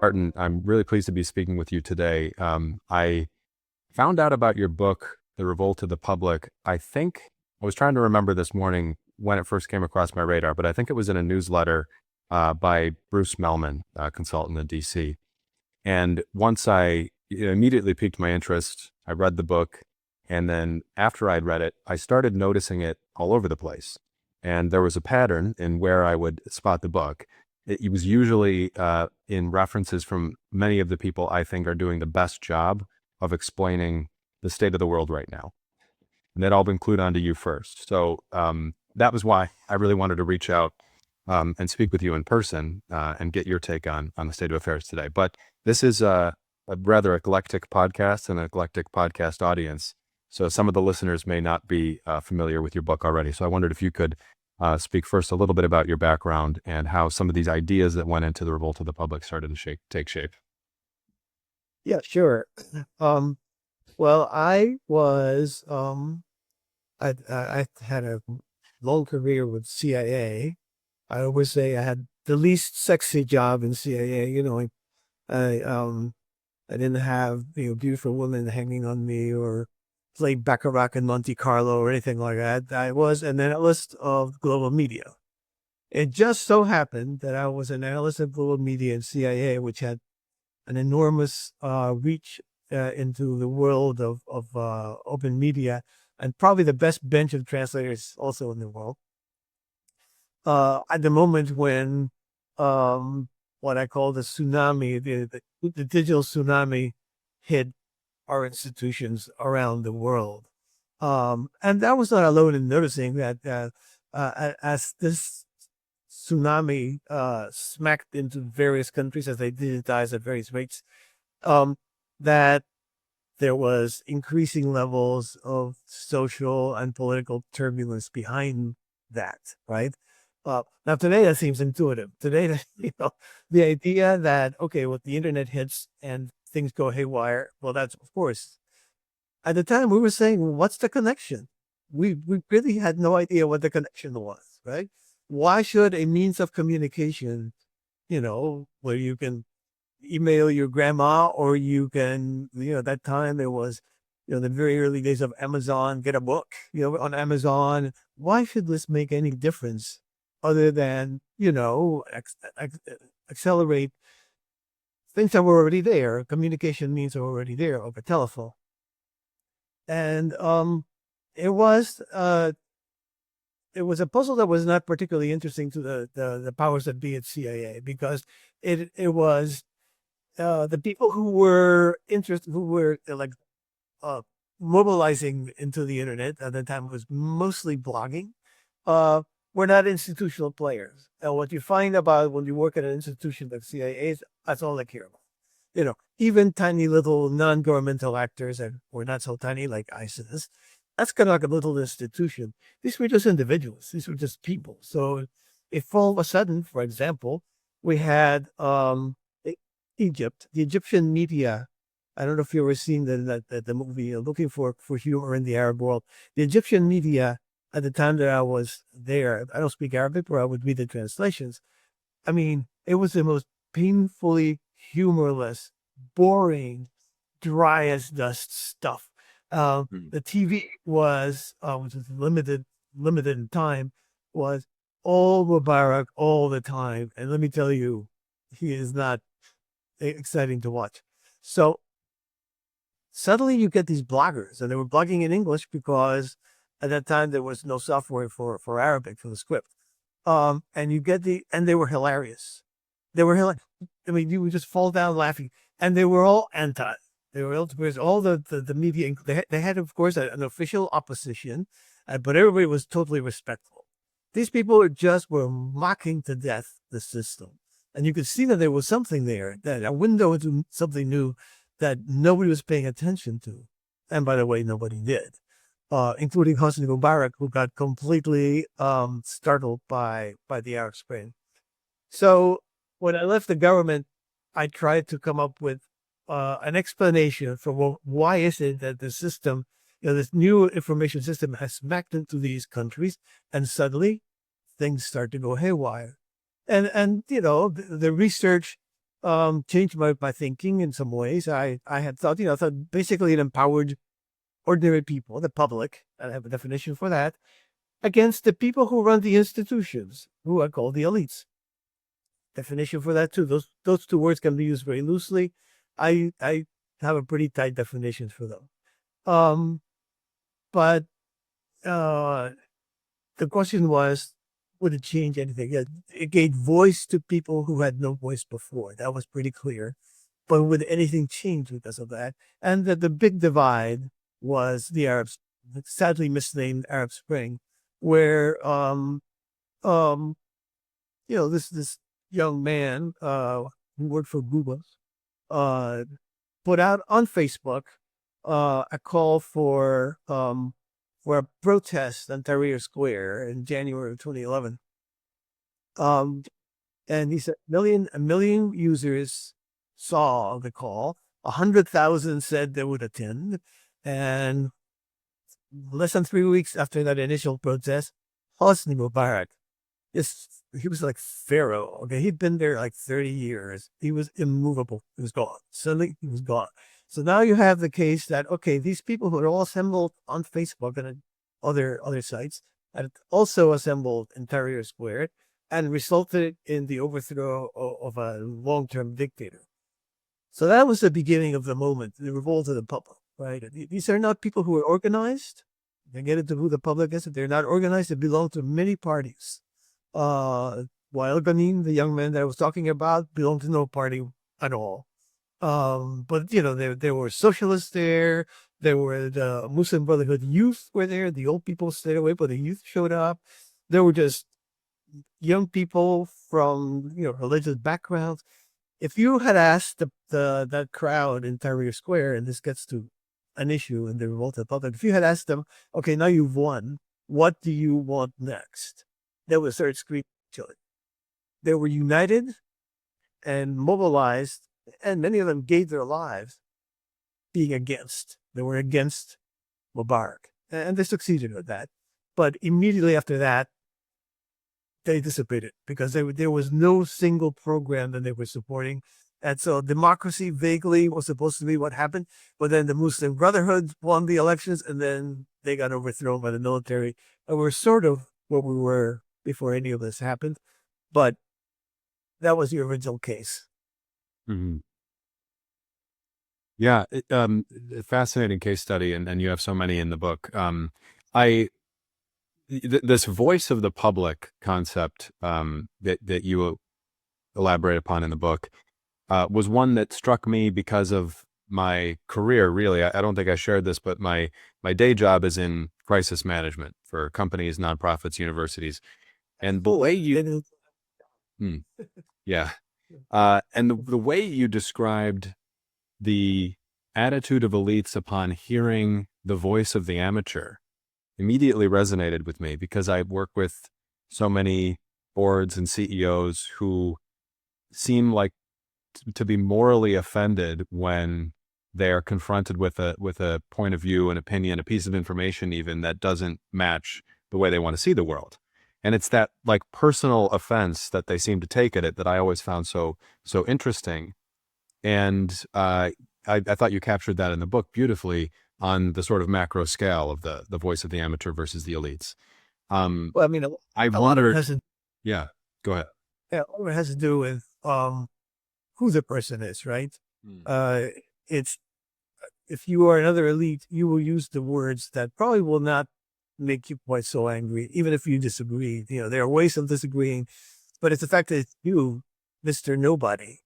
Martin, I'm really pleased to be speaking with you today. I found out about your book, The Revolt of the Public. I think I was trying to remember this morning when it first came across my radar, but I think it was in a newsletter by Bruce Melman, a consultant in DC. And once it immediately piqued my interest. I read the book. And then after I'd read it, I started noticing it all over the place. And there was a pattern in where I would spot the book. It was usually in references from many of the people I think are doing the best job of explaining the state of the world right now. And that I'll include onto you first. So that was why I really wanted to reach out and speak with you in person and get your take on the state of affairs today. But this is a rather eclectic podcast and an eclectic podcast audience. So some of the listeners may not be familiar with your book already. So I wondered if you could speak first a little bit about your background and how some of these ideas that went into the Revolt of the Public started to take shape. Yeah, sure. Um, well, I had a long career with CIA. I always say I had the least sexy job in CIA. I I didn't have beautiful women hanging on me or play baccarat in Monte Carlo or anything like that. I was an analyst of global media. It just so happened that I was an analyst of global media in CIA, which had an enormous reach into the world of open media, and probably the best bench of translators also in the world. At the moment when what I call the tsunami, the digital tsunami hit our institutions around the world. And I was not alone in noticing that as this tsunami smacked into various countries as they digitized at various rates, um, that there was increasing levels of social and political turbulence behind that, right? Now today that seems intuitive. Today, the idea that okay, well, the internet hits and things go haywire. Well, that's of course. At the time, we were saying, well, what's the connection? We really had no idea what the connection was, right? Why should a means of communication, where you can email your grandma or you can, that time it was, the very early days of Amazon, get a book, on Amazon. Why should this make any difference other than, accelerate things that were already there? Communication means are already there over telephone. And it was uh, it was a puzzle that was not particularly interesting to the powers that be at CIA because it was the people who were interested, who were uh, mobilizing into the internet at the time was mostly blogging. Uh, were not institutional players. And what you find about when you work at an institution like CIA is that's all they care about. Even tiny little non-governmental actors, and we're not so tiny like ISIS, that's kind of like a little institution. These were just individuals. These were just people. So if all of a sudden, for example, we had Egypt, the Egyptian media. I don't know if you ever seen the movie Looking for Humor in the Arab World. The Egyptian media at the time that I was there, I don't speak Arabic, but I would read the translations. I mean, it was the most painfully humorless, boring, dry as dust stuff. Hmm. The TV was, which was limited in time, was all Mubarak all the time. And let me tell you, he is not exciting to watch. So suddenly you get these bloggers, and they were blogging in English because at that time there was no software for Arabic for the script. And you get and they were hilarious. They were hilarious. I mean, you would just fall down laughing, and they were all anti. They were all because all the media. They had of course an official opposition, but everybody was totally respectful. These people were mocking to death the system, and you could see that there was something there, that a window into something new that nobody was paying attention to. And by the way, nobody did, including Hosni Mubarak, who got completely startled by the Arab Spring. So when I left the government, I tried to come up with an explanation for why is it that the system, this new information system has smacked into these countries, and suddenly things start to go haywire. And the research changed my thinking in some ways. I had thought, I thought basically it empowered ordinary people, the public, I have a definition for that, against the people who run the institutions, who are called the elites. Definition for that too. Those two words can be used very loosely. I have a pretty tight definition for them. Um, but uh, the question was, would it change anything? Yeah, it gave voice to people who had no voice before. That was pretty clear. But would anything change because of that? And that the big divide was the sadly misnamed Arab Spring, where um, this young man who worked for Google uh, put out on Facebook a call for a protest on Tahrir Square in January of 2011. And he said a million users saw the call. 100,000 said they would attend, and less than 3 weeks after that initial protest, Hosni Mubarak, he was like Pharaoh. Okay, he'd been there like 30 years. He was immovable. He was gone. Suddenly, he was gone. So now you have the case that, okay, these people who are all assembled on Facebook and other sites had also assembled in Tahrir Square and resulted in the overthrow of a long-term dictator. So that was the beginning of the moment, the revolt of the public, right? These are not people who are organized. They get into who the public is. If they're not organized, they belong to many parties. While Ghanim, the young man that I was talking about, belonged to no party at all. But there were socialists there. There were the Muslim Brotherhood youth were there. The old people stayed away, but the youth showed up. There were just young people from religious backgrounds. If you had asked that crowd in Tahrir Square, and this gets to an issue in the revolt of the public, if you had asked them, okay, now you've won, what do you want next? They would start screaming at each other. They were united and mobilized, and many of them gave their lives being against. They were against Mubarak, and they succeeded with that. But immediately after that, they dissipated because there was no single program that they were supporting. And so democracy vaguely was supposed to be what happened, but then the Muslim Brotherhood won the elections and then they got overthrown by the military. And we're sort of what we were before any of this happened. But that was the original case. Mhm. Yeah, a fascinating case study, and you have so many in the book. This voice of the public concept that you elaborate upon in the book was one that struck me because of my career. Really, I don't think I shared this, but my day job is in crisis management for companies, nonprofits, universities, and the way you, Hmm, yeah, and the way you described the attitude of elites upon hearing the voice of the amateur immediately resonated with me because I work with so many boards and CEOs who seem like to be morally offended when they are confronted with a point of view, an opinion, a piece of information even that doesn't match the way they want to see the world. And it's that like personal offense that they seem to take at it that I always found so interesting. And I thought you captured that in the book beautifully on the sort of macro scale of the voice of the amateur versus the elites. Well, I mean, I a lot of it wondered, has to, yeah, go ahead. yeah, a lot of it has to do with who the person is, right? Mm. It's if you are another elite, you will use the words that probably will not make you quite so angry, even if you disagree. There are ways of disagreeing, but it's the fact that it's you, Mr. Nobody.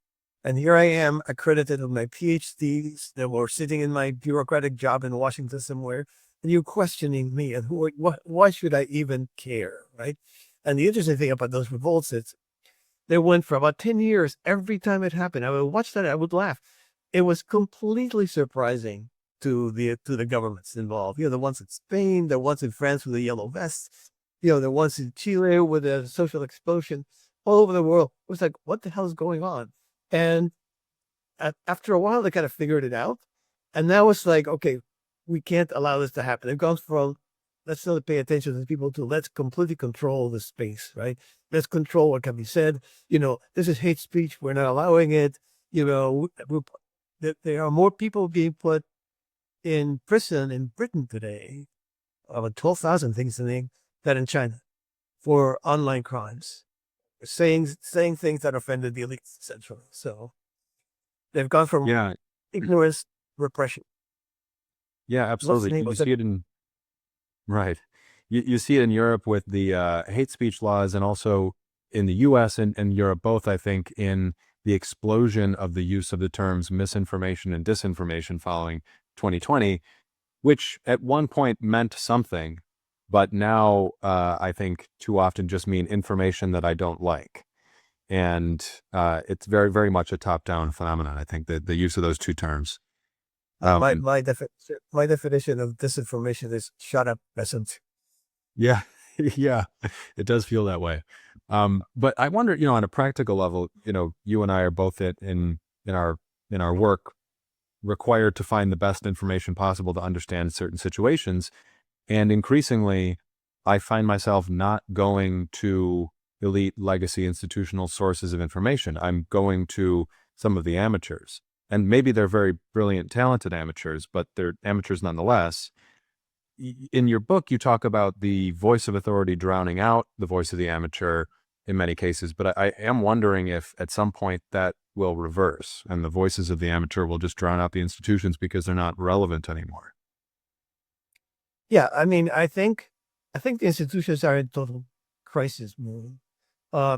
And here I am, accredited with my PhDs that were sitting in my bureaucratic job in Washington somewhere, and you're questioning me. And why should I even care, right? And the interesting thing about those revolts is they went for about 10 years. Every time it happened, I would watch that, I would laugh. It was completely surprising to the governments involved. The ones in Spain, the ones in France with the yellow vests, the ones in Chile with the social explosion, all over the world. It was like, what the hell is going on? And after a while, they kind of figured it out. And now it's like, okay, we can't allow this to happen. They've gone from let's not pay attention to people to let's completely control the space, right? Let's control what can be said. This is hate speech. We're not allowing it. You know, there are more people being put in prison in Britain today, about 12,000 things, I think, than in China for online crimes, saying things that offended the elites, essentially. So they've gone from Yeah, ignorance, repression. yeah, What's the absolutely. name You of it? see it in right. You see it in Europe with the hate speech laws, and also in the U.S. and Europe both. I think in the explosion of the use of the terms misinformation and disinformation following 2020, which at one point meant something, but now I think too often just mean information that I don't like. And it's very, very much a top-down phenomenon. I think that the use of those two terms. My Um, my, defi- my definition of disinformation is shut up, peasant. yeah, yeah, it does feel that way. But I wonder, on a practical level, you and I are both in our work required to find the best information possible to understand certain situations. And increasingly, I find myself not going to elite legacy institutional sources of information. I'm going to some of the amateurs. And maybe they're very brilliant, talented amateurs, but they're amateurs nonetheless. In your book, you talk about the voice of authority drowning out the voice of the amateur in many cases, but I am wondering if at some point that will reverse and the voices of the amateur will just drown out the institutions because they're not relevant anymore. Yeah, I mean, I think the institutions are in total crisis mode.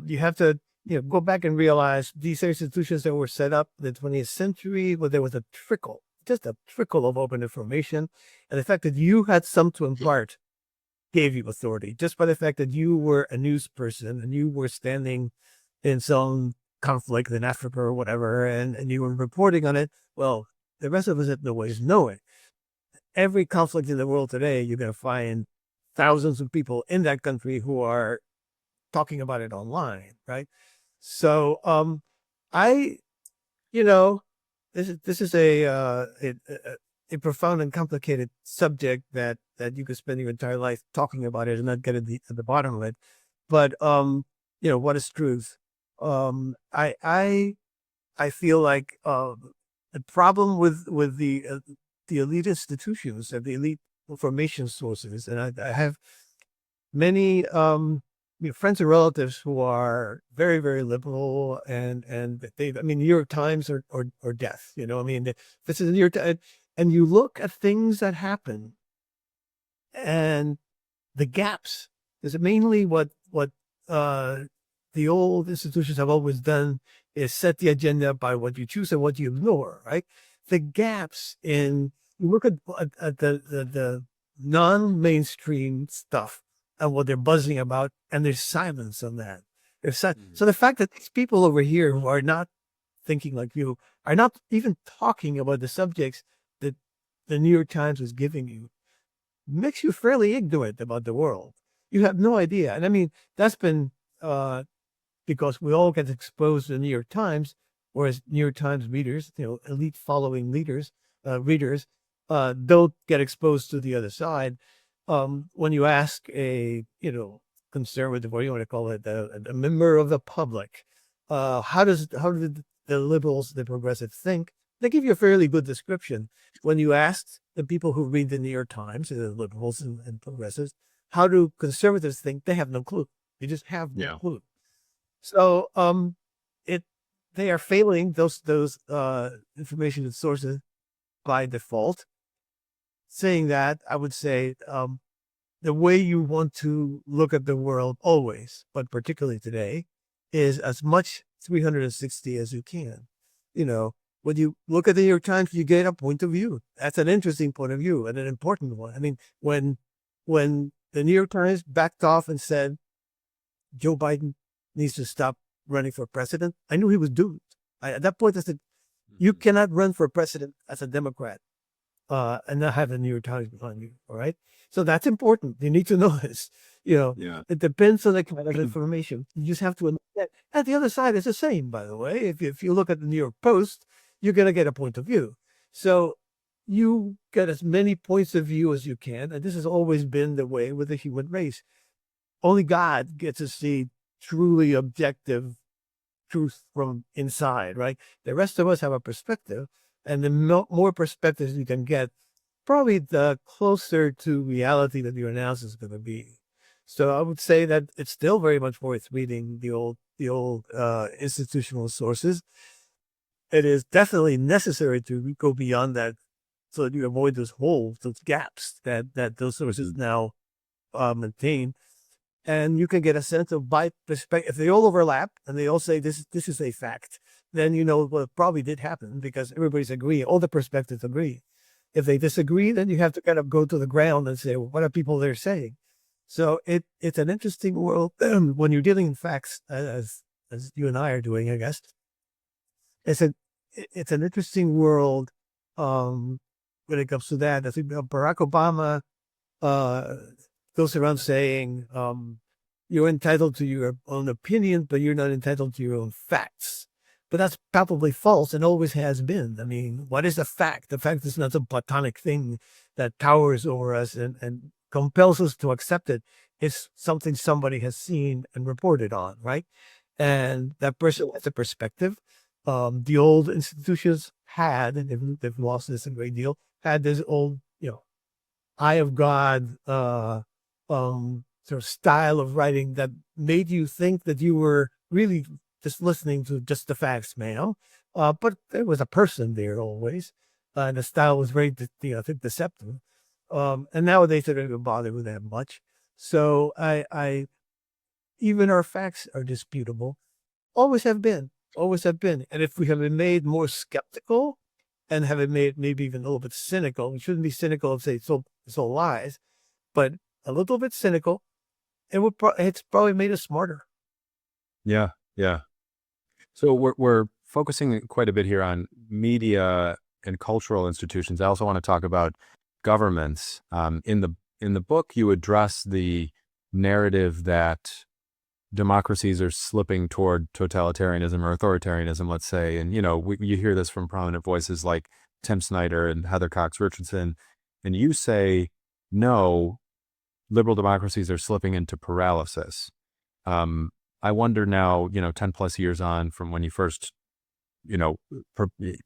You have to, go back and realize these are institutions that were set up in the 20th century where there was a trickle, just a trickle of open information. And the fact that you had some to impart gave you authority just by the fact that you were a news person and you were standing in some conflict in Africa or whatever, and you were reporting on it. Well, the rest of us have no ways of knowing. Every conflict in the world today, you're going to find thousands of people in that country who are talking about it online, right? So, I, you know, this is a profound and complicated subject that you could spend your entire life talking about it and not get at the bottom of it. But what is truth? I feel like the problem with the elite institutions and the elite information sources, and I have many friends and relatives who are very, very liberal, and I mean, New York Times or death. I mean, this is the New York Times, and you look at things that happen and the gaps is mainly what uh, the old institutions have always done is set the agenda by what you choose and what you ignore, right? The gaps in you look at the non-mainstream stuff and what they're buzzing about, and there's silence on that. So the fact that these people over here who are not thinking like you are not even talking about the subjects that the New York Times is giving you makes you fairly ignorant about the world. You have no idea. And I mean, that's been uh, because we all get exposed to the New York Times, whereas New York Times readers, elite following readers, don't get exposed to the other side. When you ask a, conservative, or you want to call it a member of the public, how did the liberals, the progressives think? They give you a fairly good description. When you ask the people who read the New York Times, the liberals and progressives, how do conservatives think? They have no clue. They just have no Yeah. clue. So it they are failing those information sources by default. Saying that, I would say the way you want to look at the world always, but particularly today, is as much 360 as you can. When you look at the New York Times, you get a point of view. That's an interesting point of view and an important one. I mean, when the New York Times backed off and said Joe Biden needs to stop running for president, I knew he was doomed. At that point, I said, you cannot run for president as a Democrat and not have the New York Times behind you. All right. So that's important. You need to know this. Yeah. It depends on the kind of information. You just have to understand. And the other side is the same, by the way. If you look at the New York Post, you're going to get a point of view. So you get as many points of view as you can. And this has always been the way with the human race. Only God gets to see truly objective truth from inside, right? The rest of us have a perspective, and the more perspectives you can get, probably the closer to reality that your analysis is going to be. So I would say that it's still very much worth reading the old institutional sources. It is definitely necessary to go beyond that so that you avoid those holes, those gaps that those sources now maintain. And you can get a sense of by perspective. If they all overlap and they all say this is a fact, then you know well, it probably did happen because everybody's agreeing. All the perspectives agree. If they disagree, then you have to kind of go to the ground and say, well, what are people there saying? So it's an interesting world when you're dealing in facts, as you and I are doing, I guess. It's a it's an interesting world when it comes to that. I think Barack Obama uh, goes around saying you're entitled to your own opinion, but you're not entitled to your own facts. But that's probably false and always has been. I mean, what is a fact? The fact is not a platonic thing that towers over us and compels us to accept it. It's something somebody has seen and reported on, right? And that person has a perspective. The old institutions had, and they've lost this a great deal, had this old, eye of God sort of style of writing that made you think that you were really just listening to just the facts, ma'am. But there was a person there always, and the style was very, I think, deceptive. And nowadays they don't even bother with that much. So even our facts are disputable. Always have been, always have been. And if we have been made more skeptical and have been made maybe even a little bit cynical, we shouldn't be cynical and say it's all lies, but a little bit cynical, it's probably made us smarter. Yeah, yeah. So we're focusing quite a bit here on media and cultural institutions. I also want to talk about governments. In the book, you address the narrative that democracies are slipping toward totalitarianism or authoritarianism, let's say. And you hear this from prominent voices like Tim Snyder and Heather Cox Richardson, and you say no, liberal democracies are slipping into paralysis. I wonder now, 10 plus years on from when you first,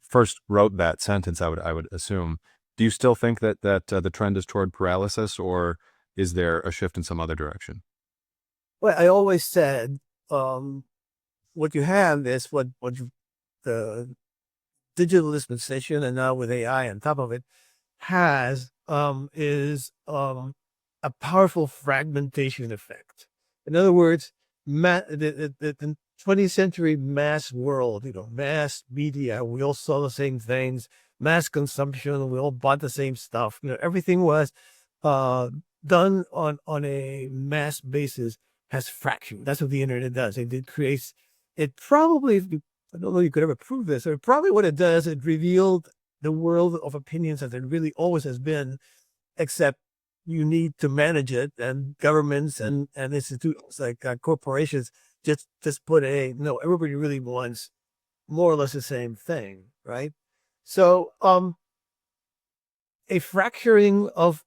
first wrote that sentence, I would assume, do you still think that the trend is toward paralysis, or is there a shift in some other direction? Well, I always said, what you have is the digital dispensation, and now with AI on top of it, has is a powerful fragmentation effect. In other words, the 20th century mass world, mass media, we all saw the same things, mass consumption, we all bought the same stuff. Everything was done on a mass basis has fractured. That's what the internet does. It creates, it probably, I don't know if you could ever prove this, or probably what it does, it revealed the world of opinions as it really always has been, except you need to manage it, and governments and institutions like corporations just put no, everybody really wants more or less the same thing, right? So a fracturing of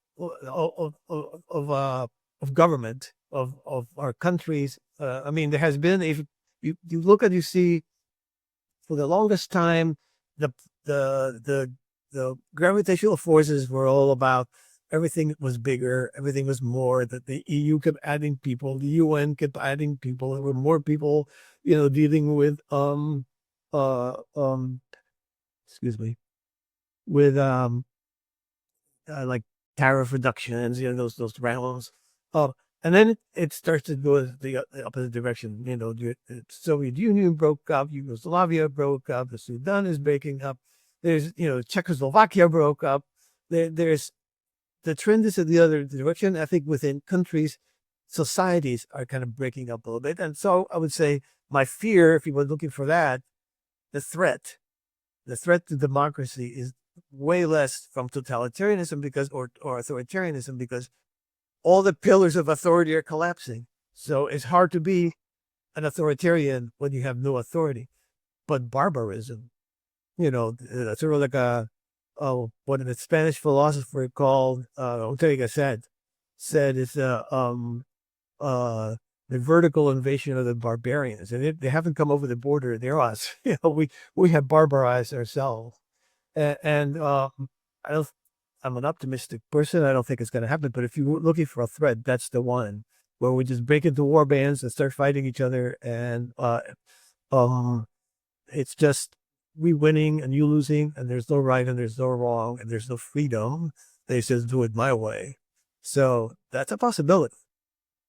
government of our countries. I mean, there has been, if you look at, you see, for the longest time, the the the the gravitational forces were all about everything was bigger, everything was more. That the EU kept adding people, the UN kept adding people. There were more people, dealing with uh um excuse me, with like tariff reductions, those rounds. And then it starts to go the opposite direction. The Soviet Union broke up, Yugoslavia broke up, the Sudan is breaking up. There's, Czechoslovakia broke up. There's the trend is in the other direction. I think within countries, societies are kind of breaking up a little bit. And so I would say my fear, if you were looking for that, the threat to democracy is way less from totalitarianism or authoritarianism, because all the pillars of authority are collapsing. So it's hard to be an authoritarian when you have no authority. But barbarism, sort of like what a Spanish philosopher called Ortega said is the vertical invasion of the barbarians, and they haven't come over the border. They're us. We have barbarized ourselves, and I don't. I'm an optimistic person. I don't think it's going to happen. But if you're looking for a threat, that's the one where we just break into war bands and start fighting each other, and um, it's just we winning and you losing, and there's no right and there's no wrong and there's no freedom. They just do it my way. So that's a possibility.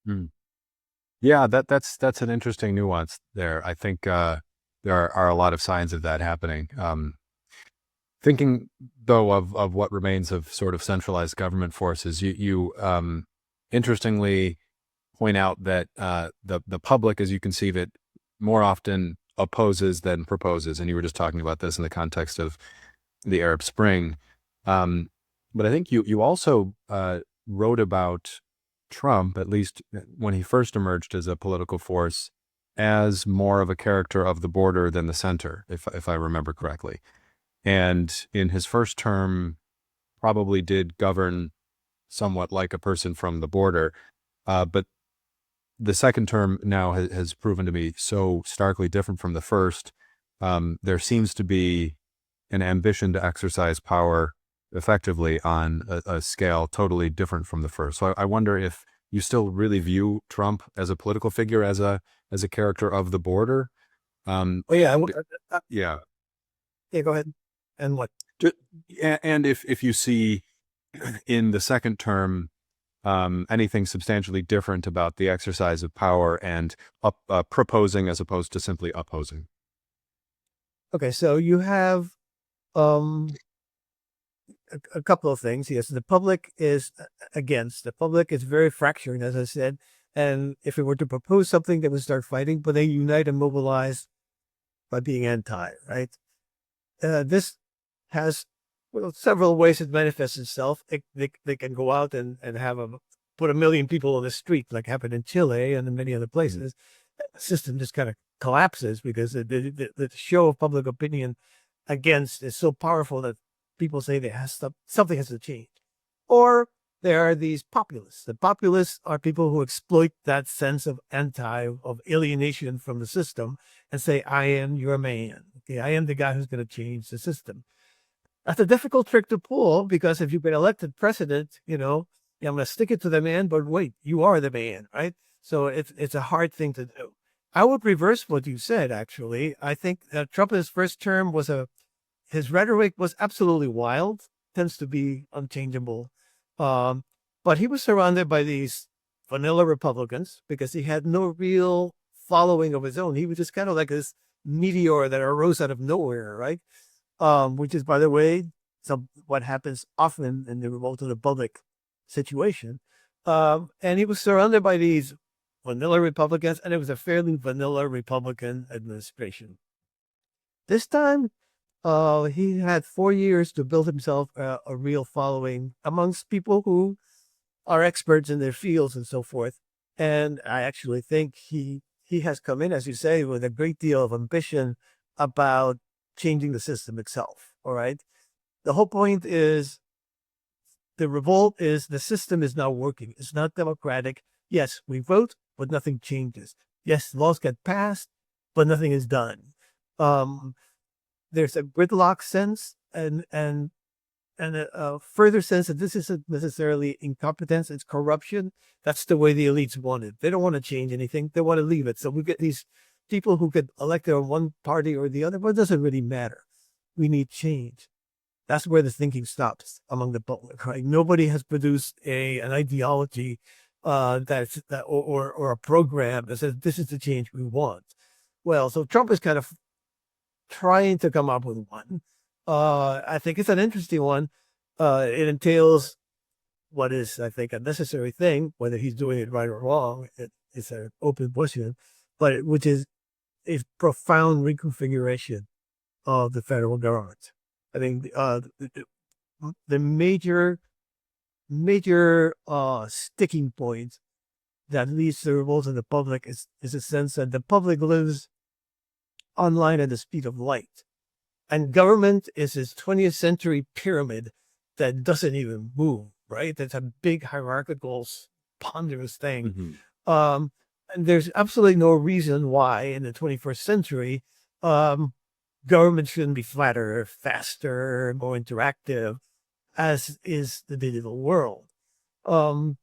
Mm. Yeah, that's an interesting nuance there. I think there are a lot of signs of that happening. Thinking though of what remains of sort of centralized government forces, you interestingly point out that the public, as you conceive it, more often opposes than proposes, and you were just talking about this in the context of the Arab Spring. But I think you also wrote about Trump, at least when he first emerged as a political force, as more of a character of the border than the center, if I remember correctly. And in his first term, probably did govern somewhat like a person from the border. But the second term now has proven to be so starkly different from the first. There seems to be an ambition to exercise power effectively on a scale totally different from the first. So I wonder if you still really view Trump as a political figure, as a character of the border. Oh yeah, Yeah. yeah. Go ahead. And what? Ju- And if you see in the second term anything substantially different about the exercise of power and proposing as opposed to simply opposing. Okay, so you have um a couple of things. Yes, the public is against. The public is very fractured, as I said. And if it were to propose something, they would start fighting, but they unite and mobilize by being anti, right? This has several ways it manifests itself. They can go out and have put 1 million people on the street, like happened in Chile and in many other places. The system just kind of collapses because the show of public opinion against is so powerful that people say something has to change. Or there are these populists. The populists are people who exploit that sense of of alienation from the system and say, I am your man. Okay, I am the guy who's going to change the system. That's a difficult trick to pull because if you've been elected president, yeah, I'm going to stick it to the man, but wait, you are the man, right? So it's a hard thing to do. I would reverse what you said, actually. I think Trump's first term his rhetoric was absolutely wild, tends to be unchangeable. Um, but he was surrounded by these vanilla Republicans because he had no real following of his own. He was just kind of like this meteor that arose out of nowhere, right? Which is, by the way, what happens often in the revolt of the public situation. And he was surrounded by these vanilla Republicans, and it was a fairly vanilla Republican administration. This time, he had 4 years to build himself a real following amongst people who are experts in their fields and so forth. And I actually think he has come in, as you say, with a great deal of ambition about changing the system itself. All right. The whole point is the revolt is the system is not working. It's not democratic. Yes, we vote, but nothing changes. Yes, laws get passed, but nothing is done. There's a gridlock sense and a further sense that this isn't necessarily incompetence, it's corruption. That's the way the elites want it. They don't want to change anything. They want to leave it. So we get these people who get elected on one party or the other, but it doesn't really matter. We need change. That's where the thinking stops among the public, right? Nobody has produced an ideology or a program that says this is the change we want. Well, so Trump is kind of trying to come up with one. I think it's an interesting one. It entails what is, I think, a necessary thing. Whether he's doing it right or wrong, it's an open question. But which is a profound reconfiguration of the federal government. I think the major sticking point that leads to the revolt of the public is a sense that the public lives online at the speed of light. And government is this 20th century pyramid that doesn't even move, right? That's a big hierarchical, ponderous thing. Mm-hmm. Um, And there's absolutely no reason why in the 21st century, um, government shouldn't be flatter, faster, more interactive, as is the digital world. Um,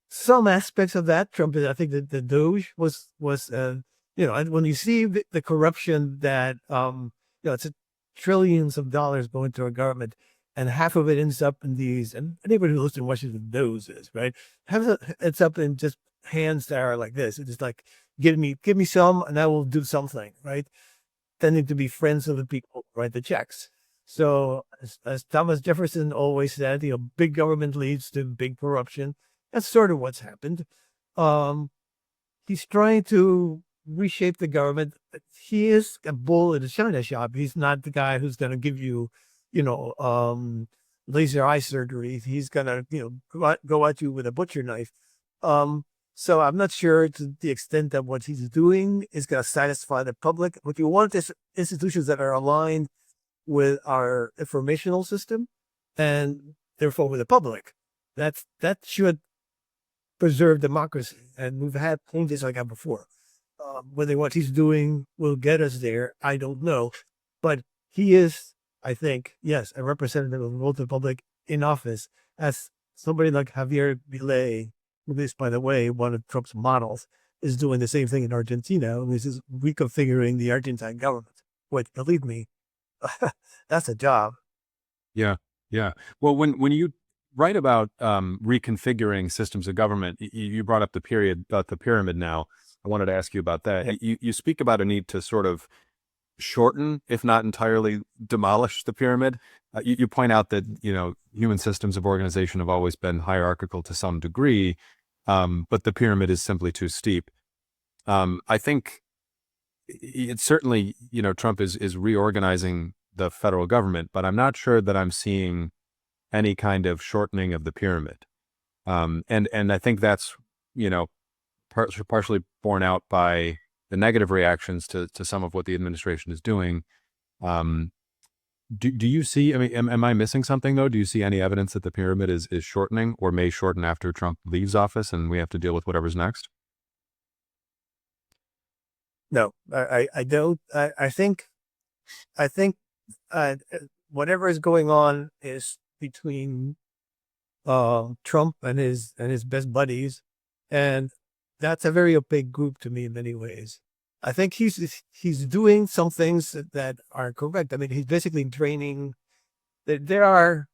some aspects of that, Trump, I think that the Doge and when you see the corruption that, it's trillions of dollars going to our government, and half of it ends up in these, and anybody who lives in Washington knows this, right? Half of it ends up in just hands that are like this. It's just like, give me some, and I will do something, right? Tending to be friends of the people who write the checks. So, as Thomas Jefferson always said, big government leads to big corruption. That's sort of what's happened. Um, he's trying to reshape the government. He is a bull in a china shop. He's not the guy who's going to give you, you know, laser eye surgery. He's going to, go at you with a butcher knife. So I'm not sure to the extent that what he's doing is going to satisfy the public. What you want is institutions that are aligned with our informational system and therefore with the public. That should preserve democracy. And we've had changes like that before. Whether what he's doing will get us there, I don't know. But he is, I think, yes, a representative of the public in office, as somebody like Javier Milei, who is, by the way, one of Trump's models, is doing the same thing in Argentina, which is reconfiguring the Argentine government. Which, believe me, that's a job. Yeah, yeah. Well, when you write about reconfiguring systems of government, you brought up the pyramid. Now, I wanted to ask you about that. Yeah. You speak about a need to sort of shorten, if not entirely demolish, the pyramid. You point out that human systems of organization have always been hierarchical to some degree, but the pyramid is simply too steep. I think it's certainly, Trump is reorganizing the federal government, but I'm not sure that I'm seeing any kind of shortening of the pyramid. And I think that's, partially borne out by the negative reactions to some of what the administration is doing. Um, do you see, I mean, am I missing something though? Do you see any evidence that the pyramid is shortening or may shorten after Trump leaves office and we have to deal with whatever's next? No, I don't. I think uh, whatever is going on is between Trump and his best buddies, and that's a very opaque group to me in many ways. I think he's doing some things that are correct. I mean, he's basically training. There are,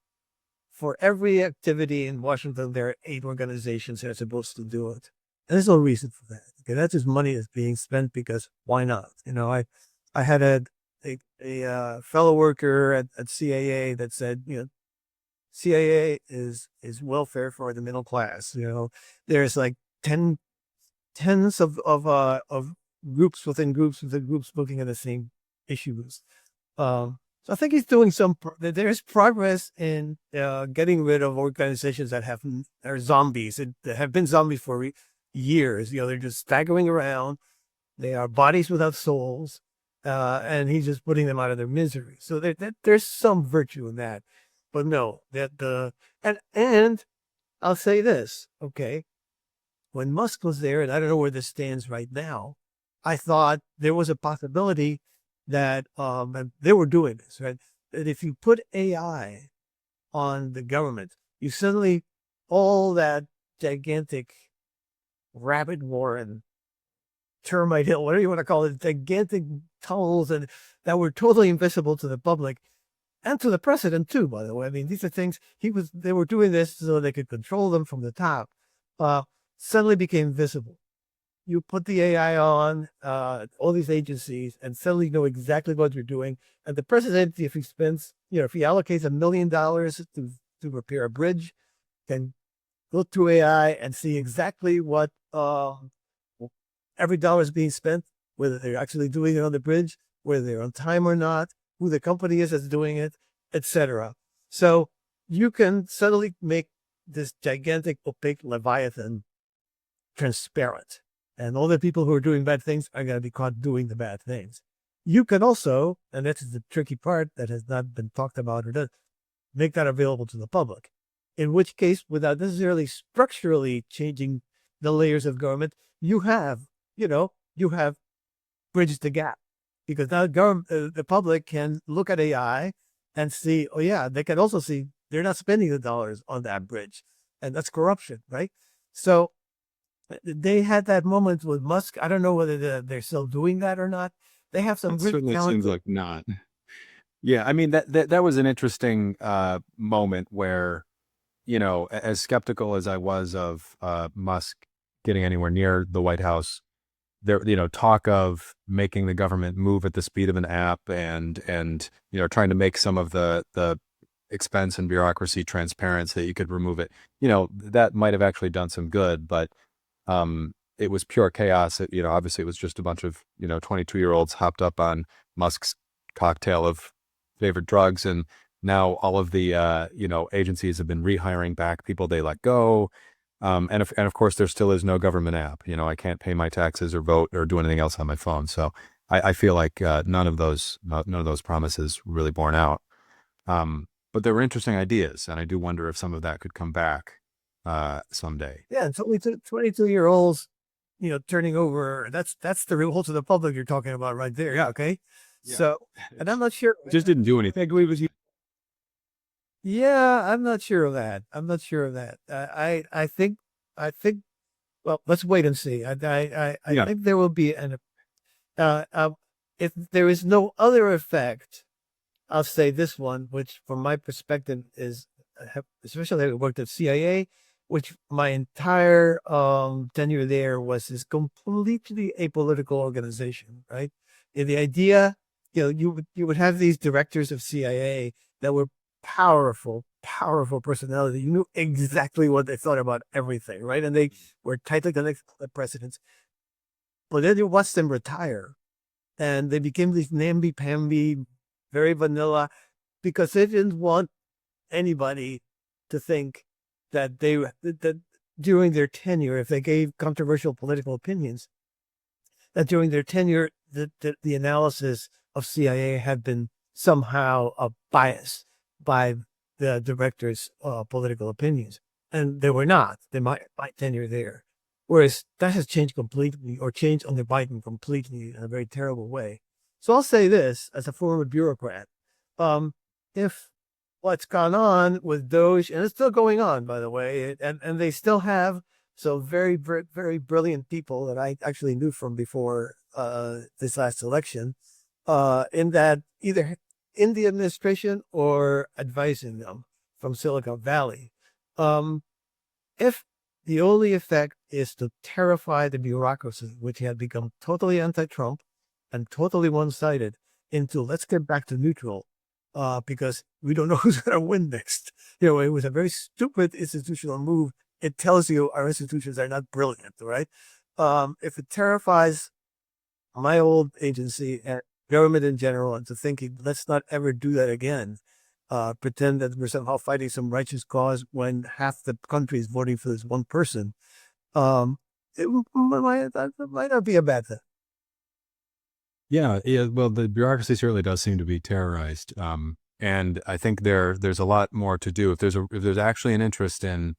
for every activity in Washington, there are 8 organizations that are supposed to do it, and there's no reason for that. Okay, that's just money that's being spent because why not? I had a fellow worker at CAA that said, CIA is welfare for the middle class. There's like tens of groups within groups looking at the same issues. So I think he's doing there's progress in getting rid of organizations that are zombies, that have been zombies for years. They're just staggering around. They are bodies without souls, and he's just putting them out of their misery. So there's some virtue in that. But no, and I'll say this, okay. When Musk was there, and I don't know where this stands right now, I thought there was a possibility that and they were doing this, right? That if you put AI on the government, you suddenly, all that gigantic rabbit warren, termite hill, whatever you want to call it, gigantic tunnels and that were totally invisible to the public and to the president too, by the way. I mean, these are things they were doing this so they could control them from the top. Suddenly became visible. You put the AI on all these agencies and suddenly know exactly what you're doing. And the president, if he allocates $1 million to repair a bridge, can go through AI and see exactly what every dollar is being spent, whether they're actually doing it on the bridge, whether they're on time or not, who the company is that's doing it, etc. So you can suddenly make this gigantic opaque leviathan transparent, and all the people who are doing bad things are going to be caught doing the bad things. You can also, and that's the tricky part that has not been talked about or done, make that available to the public. In which case, without necessarily structurally changing the layers of government, you have, you have bridged the gap, because now the public can look at AI and see, oh yeah, they can also see they're not spending the dollars on that bridge, and that's corruption, right? So they had that moment with Musk. I don't know whether they're still doing that or not. They have some It really certainly seems talented. like not. Yeah, I mean that was an interesting moment where, as skeptical as I was of Musk getting anywhere near the White House, there, talk of making the government move at the speed of an app, and trying to make some of the expense and bureaucracy transparent so that you could remove it. That might have actually done some good, but it was pure chaos. Obviously it was just a bunch of 22-year-olds hopped up on Musk's cocktail of favorite drugs, and now all of the agencies have been rehiring back people they let go. And of course, there still is no government app. I can't pay my taxes or vote or do anything else on my phone. So I feel like none of those promises really borne out. But there were interesting ideas, and I do wonder if some of that could come back someday. Yeah, and 22-year-olds, turning over. That's the revolt of the public you're talking about right there. Yeah. Okay. Yeah. So, and I'm not sure. Just didn't do anything. I agree with you. Yeah, I'm not sure of that. I'm not sure of that. I think. Well, let's wait and see. I Yeah. think there will be if there is no other effect, I'll say this one, which from my perspective is, especially having worked at CIA, which my entire tenure there was this completely apolitical organization, right? And the idea, you would have these directors of CIA that were powerful personality. You knew exactly what they thought about everything, right? And they were tightly connected to the presidents. But then you watch them retire, and they became these namby-pamby, very vanilla, because they didn't want anybody to think that that during their tenure, if they gave controversial political opinions, that during their tenure, the analysis of CIA had been somehow biased by the director's political opinions, and they were not. They my tenure there. Whereas that has changed completely, or changed under Biden completely in a very terrible way. So I'll say this as a former bureaucrat: if what's gone on with Doge, and it's still going on, by the way, and they still have so very brilliant people that I actually knew from before this last election, in that either in the administration or advising them from Silicon Valley. If the only effect is to terrify the bureaucracy, which had become totally anti-Trump and totally one-sided, into let's get back to neutral, because we don't know who's going to win next. It was a very stupid institutional move. It tells you our institutions are not brilliant, right? If it terrifies my old agency and government in general into thinking, let's not ever do that again, pretend that we're somehow fighting some righteous cause when half the country is voting for this one person, that might not be a bad thing. Yeah, yeah. Well, the bureaucracy certainly does seem to be terrorized, and I think there's a lot more to do. If there's actually an interest in,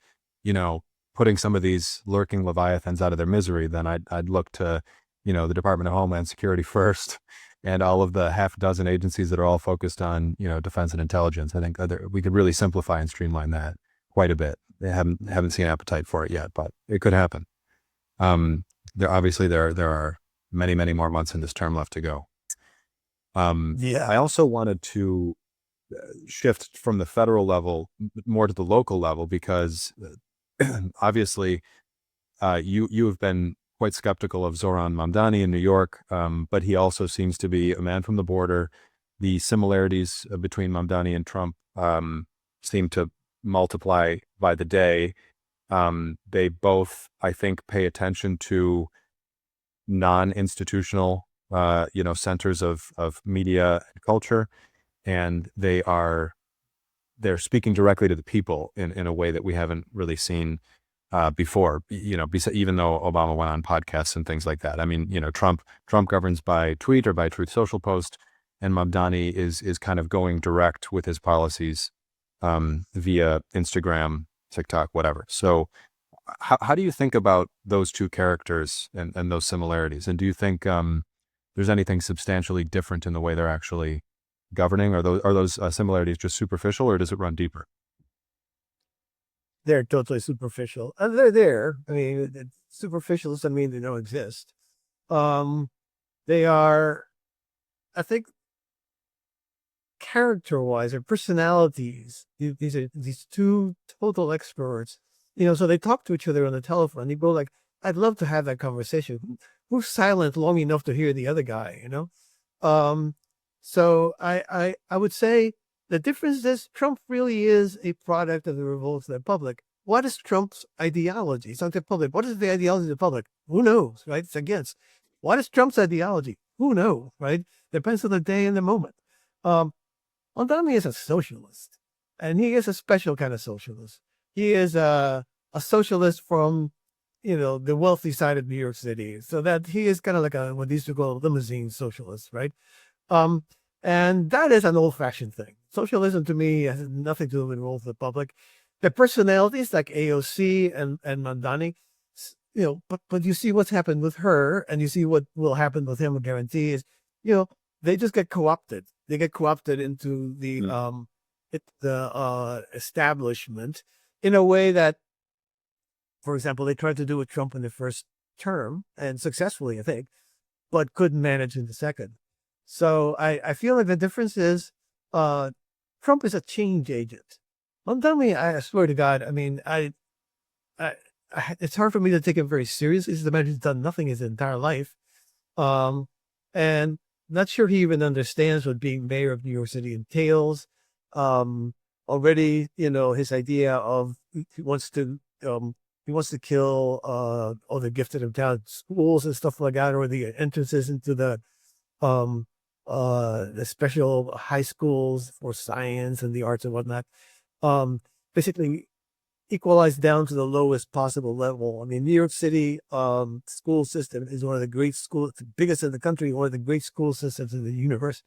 putting some of these lurking leviathans out of their misery, then I'd look to, the Department of Homeland Security first, and all of the half dozen agencies that are all focused on, defense and intelligence. I think we could really simplify and streamline that quite a bit. They haven't seen appetite for it yet, but it could happen. There are many more months in this term left to go. Yeah. I also wanted to shift from the federal level more to the local level, because obviously you have been quite skeptical of Zoran Mamdani in New York, but he also seems to be a man from the border. The similarities between Mamdani and Trump seem to multiply by the day. They both, I think, pay attention to non-institutional, centers of media and culture, and they're speaking directly to the people in a way that we haven't really seen before. Even though Obama went on podcasts and things like that. I mean, Trump governs by tweet or by Truth Social post, and Mamdani is kind of going direct with his policies via Instagram, TikTok, whatever. So how do you think about those two characters and those similarities? And do you think there's anything substantially different in the way they're actually governing? Are those similarities just superficial, or does it run deeper? They're totally superficial. And they're there. I mean, superficial doesn't mean they don't exist. Um, they are, I think, character-wise or personalities. These are these two total experts. So they talk to each other on the telephone. They go like, "I'd love to have that conversation. Who's silent long enough to hear the other guy?" Um, so I would say the difference is Trump really is a product of the revolt of the public. What is Trump's ideology? It's not the public. What is the ideology of the public? Who knows, right? It's against. What is Trump's ideology? Who knows, right? Depends on the day and the moment. Um, Mamdani is a socialist, and he is a special kind of socialist. He is a socialist from, the wealthy side of New York City. So that he is kind of like what they used to call a limousine socialist, right? Um, and that is an old-fashioned thing. Socialism to me has nothing to do with the role of the public. The personalities like AOC and Mamdani, but you see what's happened with her, and you see what will happen with him. I guarantee is, they just get co-opted. They get co-opted into the establishment in a way that, for example, they tried to do with Trump in the first term and successfully, I think, but couldn't manage in the second. So I feel like the difference is Trump is a change agent. Mamdani, I swear to God, I mean, it's hard for me to take him very seriously. He's the man who's done nothing his entire life. And not sure he even understands what being mayor of New York City entails. Already, his idea of he wants to kill all the gifted of town schools and stuff like that, or the entrances into the special high schools for science and the arts and whatnot. Basically equalized down to the lowest possible level. I mean, New York City school system is one of the great schools, the biggest in the country, one of the great school systems in the universe.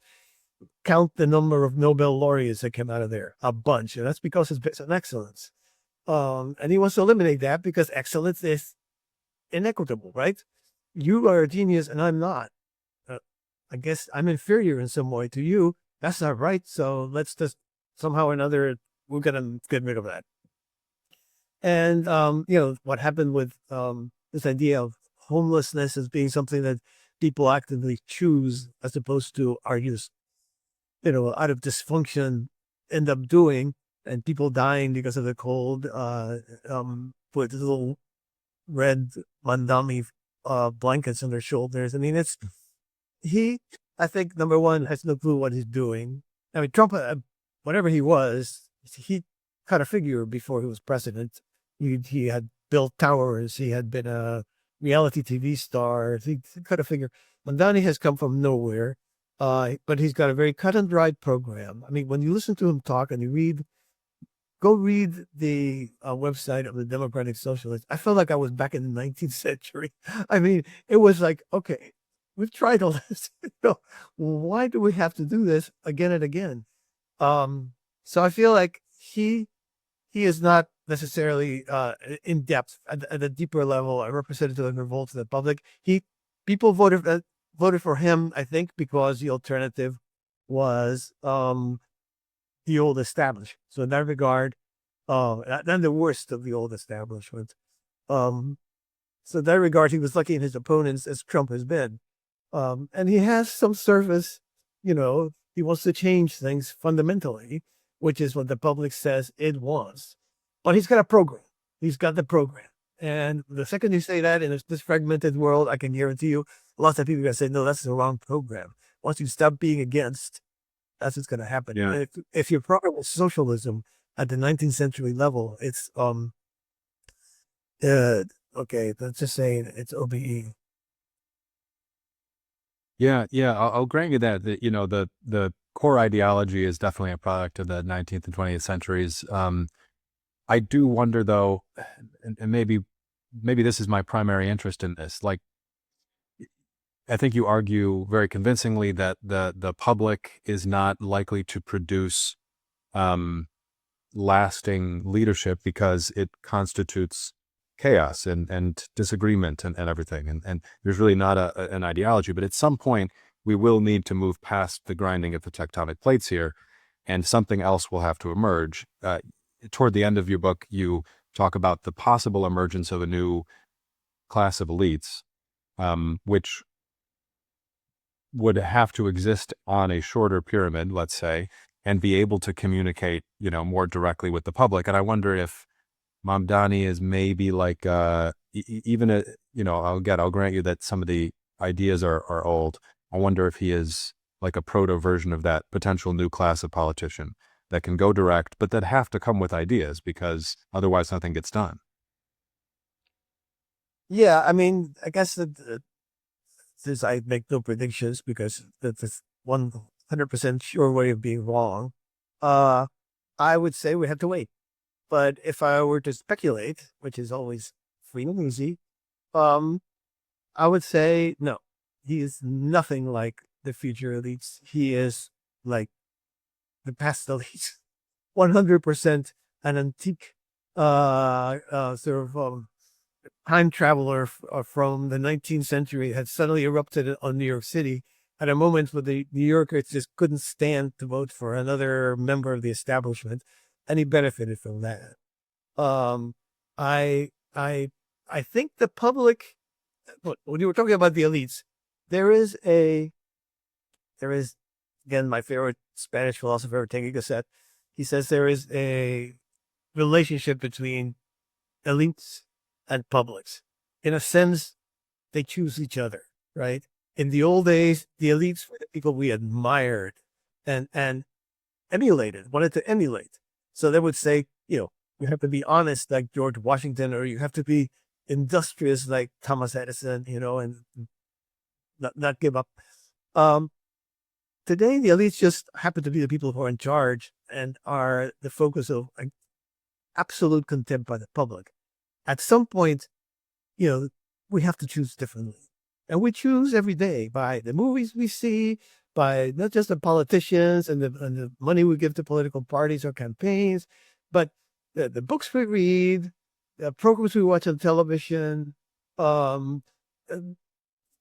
Count the number of Nobel laureates that came out of there, a bunch. And that's because it's based on excellence. And he wants to eliminate that because excellence is inequitable, right? You are a genius and I'm not. I guess I'm inferior in some way to you. That's not right. So let's just somehow or another, we're going to get rid of that. And, what happened with this idea of homelessness as being something that people actively choose as opposed to are just, out of dysfunction end up doing, and people dying because of the cold, with little red Mamdani blankets on their shoulders. I mean, I think, number one, has no clue what he's doing. I mean, Trump, whatever he was, he kind of figure before he was president. He had built towers. He had been a reality TV star. He kind of figure. Mamdani has come from nowhere, but he's got a very cut and dried program. I mean, when you listen to him talk and go read the website of the Democratic Socialists, I felt like I was back in the 19th century. I mean, it was like, okay, we've tried all this. Why do we have to do this again and again? So I feel like he is not necessarily in depth at a deeper level, a representative of the revolt of the public. People voted for him, I think, because the alternative was the old establishment. So in that regard, then the worst of the old establishment. So in that regard, he was lucky in his opponents, as Trump has been. And he has some service, he wants to change things fundamentally, which is what the public says it wants. But he's got a program. He's got the program. And the second you say that in this fragmented world, I can guarantee you, lots of people are going to say, no, that's the wrong program. Once you stop being against, that's what's going to happen. Yeah. If your program is socialism at the 19th century level, it's, okay, let's just say it's OBE. Yeah, I'll grant you that. The core ideology is definitely a product of the 19th and 20th centuries. I do wonder, though, and maybe this is my primary interest in this. Like, I think you argue very convincingly that the public is not likely to produce lasting leadership because it constitutes chaos and disagreement and everything. And there's really not an ideology, but at some point we will need to move past the grinding of the tectonic plates here, and something else will have to emerge. Toward the end of your book, you talk about the possible emergence of a new class of elites, which would have to exist on a shorter pyramid, let's say, and be able to communicate, more directly with the public. And I wonder if Mamdani is maybe like, even I'll grant you that some of the ideas are old. I wonder if he is like a proto version of that potential new class of politician that can go direct, but that have to come with ideas, because otherwise nothing gets done. Yeah, I mean, I guess since I make no predictions because that's 100% sure way of being wrong, I would say we have to wait. But if I were to speculate, which is always free and easy, I would say no. He is nothing like the future elites. He is like the past elites. 100% an antique sort of time traveler from the 19th century had suddenly erupted on New York City at a moment when the New Yorkers just couldn't stand to vote for another member of the establishment, and he benefited from that. Um, I I I think the public. When you were talking about the elites, there is again my favorite Spanish philosopher, Tengi Gasset. He says there is a relationship between elites and publics. In a sense, they choose each other, right? In the old days, the elites were the people we admired and emulated, wanted to emulate. So they would say, you have to be honest like George Washington, or you have to be industrious like Thomas Edison, and not give up. Today, the elites just happen to be the people who are in charge and are the focus of absolute contempt by the public. At some point, we have to choose differently. And we choose every day by the movies we see, by not just the politicians and the money we give to political parties or campaigns, but the books we read, the programs we watch on television. Um,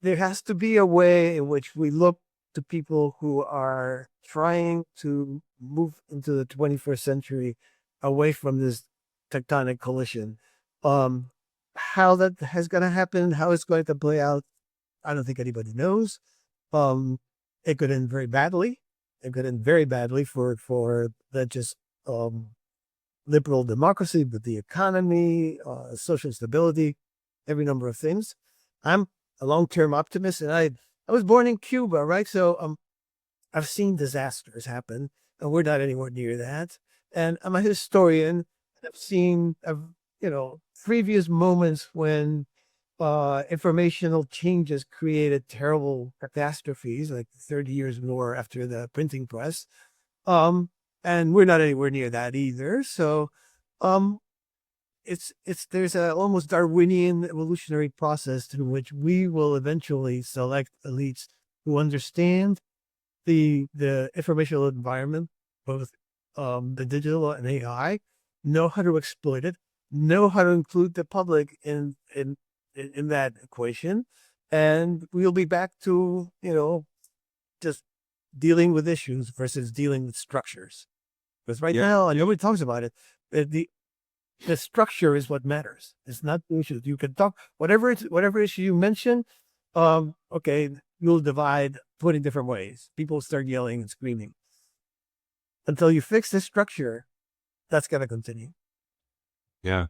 there has to be a way in which we look to people who are trying to move into the 21st century away from this tectonic collision. How that has going to happen, how it's going to play out, I don't think anybody knows. It could end very badly. It could end very badly for not just liberal democracy, but the economy, social stability, every number of things. I'm a long-term optimist, and I was born in Cuba, right? So I've seen disasters happen, and we're not anywhere near that. And I'm a historian. I've seen, previous moments when informational changes created terrible catastrophes, like 30 years war after the printing press. And we're not anywhere near that either. So, there's a almost Darwinian evolutionary process through which we will eventually select elites who understand the informational environment, both the digital and AI, know how to exploit it, know how to include the public in that equation, and we'll be back to just dealing with issues versus dealing with structures. Because right now, and nobody talks about it, the structure is what matters. It's not the issues. You can talk whatever issue you mention. Okay, you'll divide 20 different ways. People start yelling and screaming. Until you fix the structure, that's gonna continue. Yeah.